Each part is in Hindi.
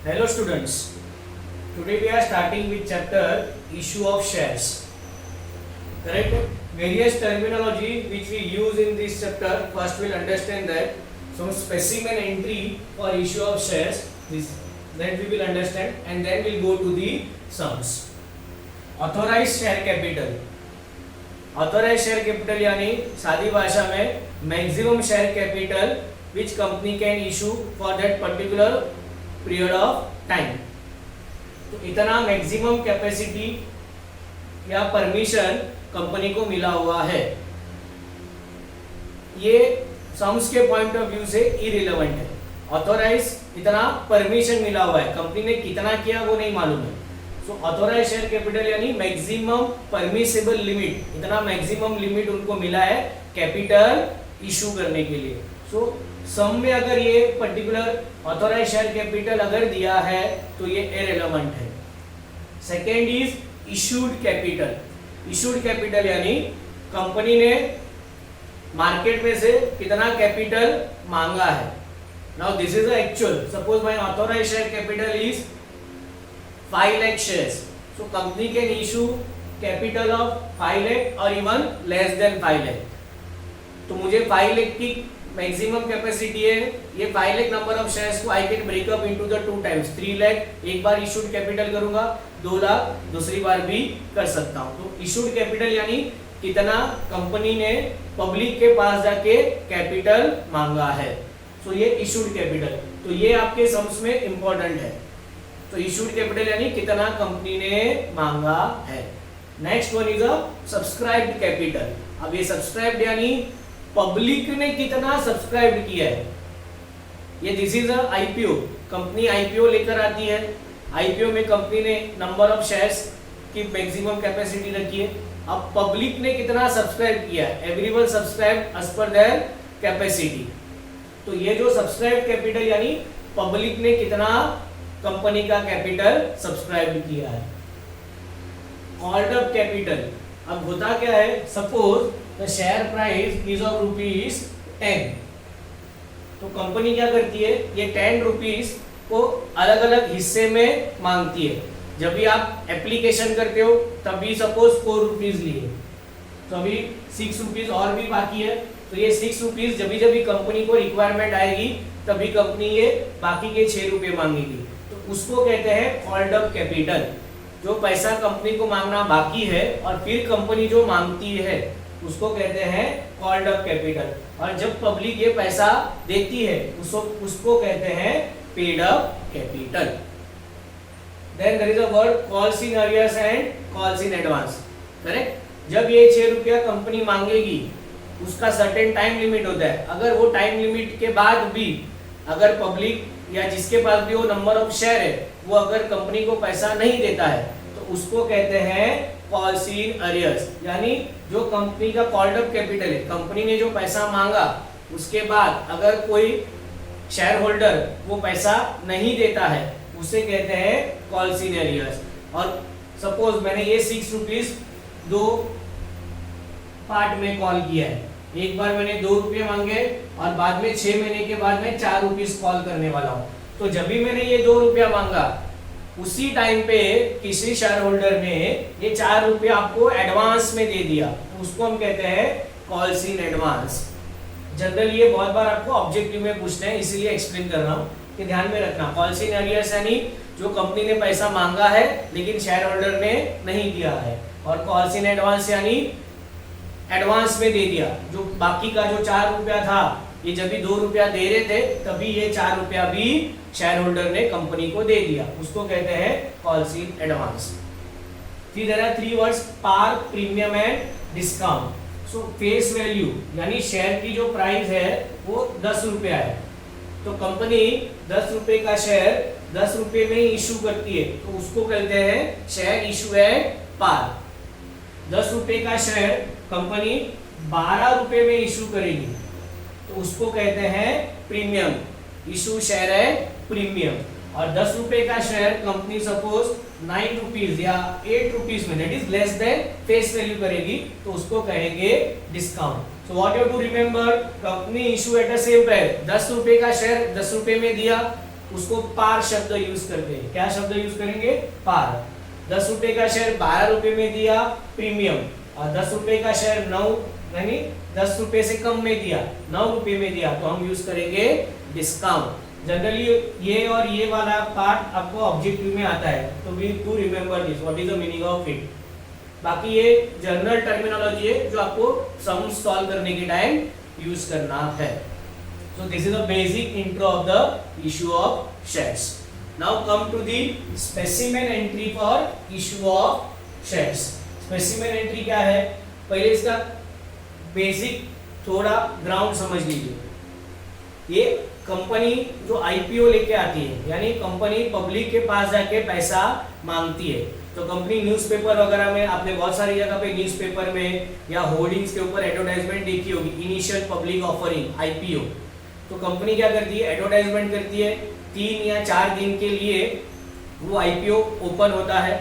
Hello students, today we are starting with chapter issue of shares. Correct? Various terminology which we use in this chapter. First we'll understand that some specimen entry for issue of shares, that we will understand, and then we'll go to the sums. Authorized share capital. Authorized share capital यानी सादी भाषा में maximum share capital which company can issue for that particular period of time. तो इतना मैक्सिमम कैपेसिटी या परमिशन कंपनी को मिला हुआ है. ये सम्स के पॉइंट ऑफ व्यू से इरिलेवेंट है. ऑथोराइज इतना परमिशन मिला हुआ है, कंपनी ने कितना किया वो नहीं मालूम है. सो ऑथोराइज शेयर कैपिटल यानी मैक्सिमम परमिसेबल लिमिट, इतना मैक्सिमम लिमिट उनको मिला है कैपिटल इशू करने के लिए. सो सम में अगर ये पर्टिकुलर ऑथोराइज शेयर कैपिटल अगर दिया है तो ये इररिलेवेंट है. Second is issued capital. Issued capital यानी कंपनी ने मार्केट में से कितना कैपिटल मांगा है. Now this is the actual. Suppose my authorise share capital is 5 lakh shares. So company can issue capital of 5 lakh और इवन लेस देन 5 लाख. तो मुझे 5 लाख की मैक्सिमम कैपेसिटी है. ये 5 लाख नंबर ऑफ शेयर्स को I can break up into the 2 times. 3 lakh एक बार इशूड कैपिटल करूंगा, 2 लाख दूसरी बार भी कर सकता हूं. तो इशूड कैपिटल यानी कितना कंपनी ने पब्लिक के पास जाके कैपिटल मांगा है. सो ये इशूड कैपिटल. तो ये आपके सम्स में इंपॉर्टेंट है. तो इशूड कैपिटल यानी कितना कंपनी ने मांगा है. Next one is a subscribed capital. अब ये सब्सक्राइब्ड यानी पब्लिक ने कितना सब्सक्राइब किया है. ये this is a IPO. Company IPO लेकर आती है. आईपीओ में कंपनी ने नंबर ऑफ शेयर्स की मैक्सिमम कैपेसिटी रखी है. अब पब्लिक ने कितना सब्सक्राइब किया है. Everyone subscribe as per their capacity. तो ये जो सब्सक्राइब कैपिटल यानी पब्लिक ने कितना कंपनी का कैपिटल सब्सक्राइब किया है. Called up capital. अब होता क्या है, suppose the share price is of ₹10. तो कंपनी क्या करती है, ये 10 रुपीज को अलग अलग हिस्से में मांगती है. जब भी आप एप्लीकेशन करते हो तभी सपोज 4 रुपीज लिए, तो अभी 6 रुपीज और भी बाकी है. तो ये 6 रुपीज जब भी कंपनी को रिक्वायरमेंट आएगी तभी कंपनी ये बाकी के 6 रुपए मांगेगी. तो उसको कहते हैं कॉल्ड अप कैपिटल. जो पैसा कंपनी को मांगना बाकी है और फिर कंपनी जो मांगती है उसको कहते हैं कॉल्ड अप कैपिटल. और जब पब्लिक ये पैसा देती है उसको कहते हैं paid up capital. Then there is a word calls in arrears and calls in advance. Correct. जब ये 6 रुपया कंपनी मांगेगी उसका सर्टेन टाइम लिमिट होता है. अगर वो टाइम लिमिट के बाद भी अगर पब्लिक या जिसके पास भी वो नंबर ऑफ शेयर है वो अगर कंपनी को पैसा नहीं देता है तो उसको कहते हैं कॉल्स इन अरियर्स. यानी जो कंपनी का कॉल्ड अप कैपिटल है, कंपनी ने जो पैसा मांगा उसके बाद अगर कोई शेयर होल्डर वो पैसा नहीं देता है उसे कहते हैं कॉल्स इन अरियर्स. और सपोज मैंने ये 6 रुपीज 2 पार्ट में कॉल किया है. एक बार मैंने 2 रुपये मांगे और बाद में 6 महीने के बाद मैं 4 रुपीज कॉल करने वाला हूँ. तो जब भी मैंने ये 2 रुपया मांगा उसी टाइम पे किसी शेयर होल्डर ने ये 4 रुपये आपको एडवांस में दे दिया, तो उसको हम कहते हैं कॉल्स इन एडवांस. जनरली ये बहुत बार आपको ऑब्जेक्टिव में पूछते हैं, इसीलिए एक्सप्लेन कर रहा हूँ कि ध्यान में रखना. कॉल्स इन अरियर्स यानी जो कंपनी ने पैसा मांगा है लेकिन शेयर होल्डर ने नहीं दिया है. और कॉल्स इन एडवांस यानी एडवांस में दे दिया. जो बाकी का जो 4 रुपया था ये जब भी 2 रुपया दे रहे थे तभी ये 4 रुपया भी शेयर होल्डर ने कंपनी को दे दिया. उसको कहते हैं कॉल्स इन एडवांस. फिर there are 3 words par, premium and discount. So face value यानी शेयर की जो प्राइस है वो 10 रुपया है. तो कंपनी 10 रुपए का शेयर 10 रुपए में ही इशू करती है तो उसको कहते हैं शेयर इशू एट पार. 10 रुपए का शेयर कंपनी 12 रुपए में इशू करेगी तो उसको कहते हैं प्रीमियम. इशू शेयर है प्रीमियम. और 10 रुपए का शेयर कंपनी सपोज 9 रुपीज या 8 रुपीज में, that is less than face value करेगी तो उसको कहेंगे discount. So what you have to remember, company issue at the same price. 10 रुपए का शेयर 10 रुपए में दिया उसको पार शब्द यूज करते हैं। क्या शब्द यूज करेंगे? पार। 10 रुपए का शेयर 12 रुपए में दिया प्रीमियम, और 10 रुपए का शेयर 9 यानी 10 रुपए से कम में दिया, 9 रुपए में दिया, तो हम यूज करेंगे डिस्काउंट। जनरली ये और ये वाला पार्ट आपको ऑब्जेक्टिव में आता है, तो we to remember this, what is the meaning of it. बाकी ये जनरल टर्मिनोलॉजी है जो आपको सम सॉल्व करने के टाइम यूज करना है। So this is the basic intro of the issue of shares. Now come to the specimen entry for issue of shares. Specimen entry क्या है? पहले इसका बेसिक थोड़ा ग्राउंड समझ लीजिए। ये कंपनी जो आईपीओ लेके आती है, यानी कंपनी पब्लिक के पास जाके पैसा मांगती है, तो कंपनी न्यूज़पेपर वगैरह में, आपने बहुत सारी जगह पे न्यूज़पेपर में या होर्डिंग्स के ऊपर एडवर्टाइजमेंट देखी होगी, इनिशियल पब्लिक ऑफरिंग आईपीओ। तो कंपनी क्या करती है? एडवर्टाइजमेंट करती है, 3 या 4 दिन के लिए वो आईपीओ ओपन होता है।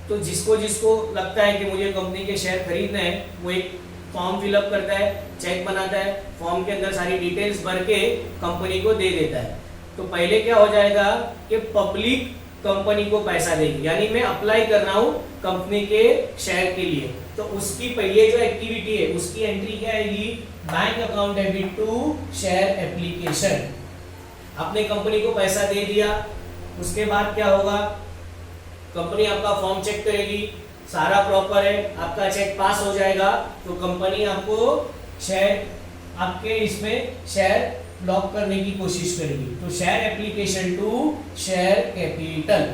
तो जिसको जिसको लगता है कि मुझे कंपनी के शेयर खरीदना है, वो एक फॉर्म फिलअप करता है, चेक बनाता है, फॉर्म के अंदर सारी डिटेल्स भर के कंपनी को दे देता है। तो पहले क्या हो जाएगा कि पब्लिक कंपनी को पैसा देगी, यानी मैं अप्लाई कर रहा हूँ कंपनी के शेयर के लिए, तो उसकी पहले जो एक्टिविटी है उसकी एंट्री क्या आएगी? Bank account debit to share application. आपने कंपनी को पैसा दे दिया, उसके बाद क्या होगा? कंपनी आपका फॉर्म चेक करेगी, सारा प्रॉपर है, आपका चेक पास हो जाएगा, तो कंपनी आपको शेयर, आपके इसमें शेयर ब्लॉक करने की कोशिश करेगी। तो share application to share capital.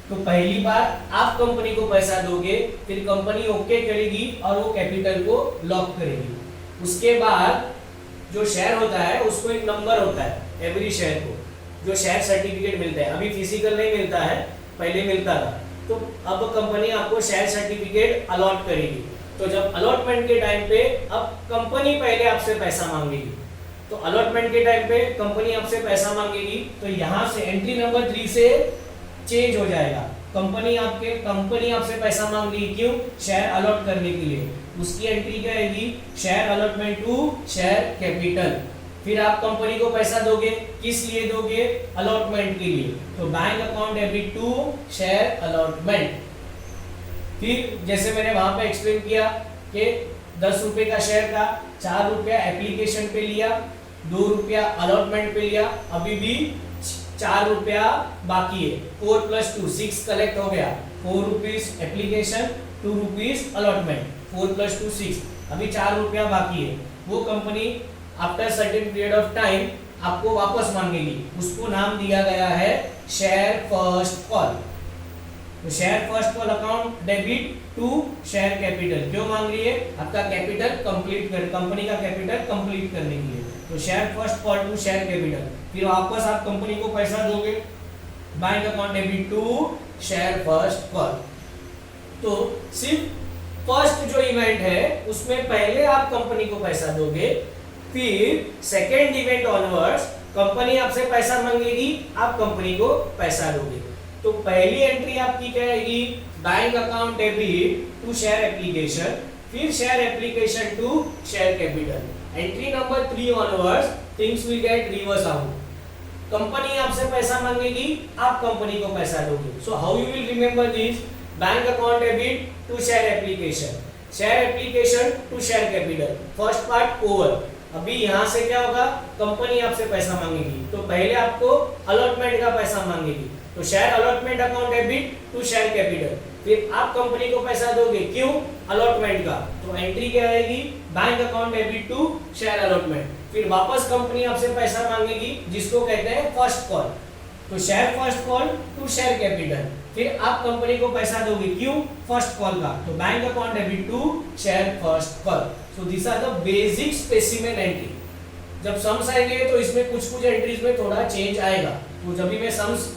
तो पहली बार आप कंपनी को पैसा दोगे, फिर कंपनी ओके करेगी और वो कैपिटल को लॉक करेगी। उसके बाद जो शेयर होता है उसको एक नंबर होता है एवरी शेयर को, जो शेयर सर्टिफिकेट मिलता है। अभी फिजिकल नहीं मिलता है, पहले मिलता था। तो अब कंपनी आपको शेयर सर्टिफिकेट अलॉट करेगी। तो जब अलॉटमेंट के टाइम पे अब कंपनी पहले आपसे पैसा मांगेगी, तो अलॉटमेंट के टाइम पे कंपनी आपसे पैसा मांगेगी, तो यहाँ से एंट्री नंबर 3 से चेंज हो जाएगा। कंपनी आपसे पैसा मांग रही, क्यों? शेयर अलॉट करने के लिए। उसकी एंट्री क्या आएगी? Share allotment to share capital. फिर आप कंपनी को पैसा दोगे, किस लिए दोगे? अलॉटमेंट के लिए। तो bank account debit to share allotment. फिर जैसे मैंने वहां पे एक्सप्लेन किया कि 10 रुपए का शेयर था, 4 रुपया एप्लीकेशन पे लिया, 2 रुपया अलॉटमेंट पे लिया, अभी भी 4 रुपया बाकी है। 4 + 2 6 कलेक्ट हो गया। 4 रुपीज एप्लीकेशन, 2 रुपीज अलॉटमेंट, 4 + 2 6, अभी 4 रुपया बाकी है। वो company after certain period of time आपको वापस मांगेगी। उसको नाम दिया गया है शेयर फर्स्ट कॉल। तो share first call account debit to share capital. क्यों मांग रही है? आपका कैपिटल कंप्लीट कर, कंपनी का कैपिटल कंप्लीट करने के लिए। तो share first call to share capital. फिर वापस आप कंपनी को पैसा दोगे, bank account debit to share first call. तो सिर्फ फर्स्ट जो इवेंट है उसमें पहले आप कंपनी को पैसा दोगे, फिर सेकेंड इवेंट ऑनवर्ड्स कंपनी आपसे पैसा मांगेगी, आप कंपनी को पैसा दोगे। तो पहली एंट्री आपकी क्या आएगी? Bank account debit to share application, फिर share application to share capital. Entry number 3 onwards things will get reverse out. Company आपसे पैसा मांगेगी, आप कंपनी को पैसा दोगे। So how you will remember this? Bank account debit to share application, share application to share capital. First part over. अभी यहाँ से क्या होगा? कंपनी आपसे पैसा मांगेगी, तो पहले आपको अलॉटमेंट का पैसा मांगेगी, तो share allotment account debit to share capital. फिर आप कंपनी को पैसा दोगे, क्यों? अलॉटमेंट का। तो एंट्री क्या आएगी? Bank account debit to share allotment. फिर वापस कंपनी आपसे पैसा मांगेगी, जिसको कहते हैं फर्स्ट कॉल। तो share first call to share capital. फिर आप कंपनी को पैसा दोगे, क्यों? फर्स्ट कॉल का। तो bank account debit to share first call. So this are the basic specimen entry. जब सम्स आएंगे तो इसमें कुछ एंट्रीज में थोड़ा चेंज आएगा। तो जब भी मैं सम्स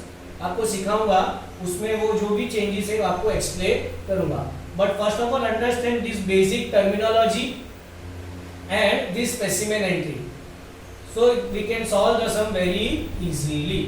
आपको सिखाऊंगा उसमें वो जो भी चेंजेस है आपको एक्सप्लेन करूंगा। But first of all understand this basic terminology and this specimen entry, so we can solve the sum very easily.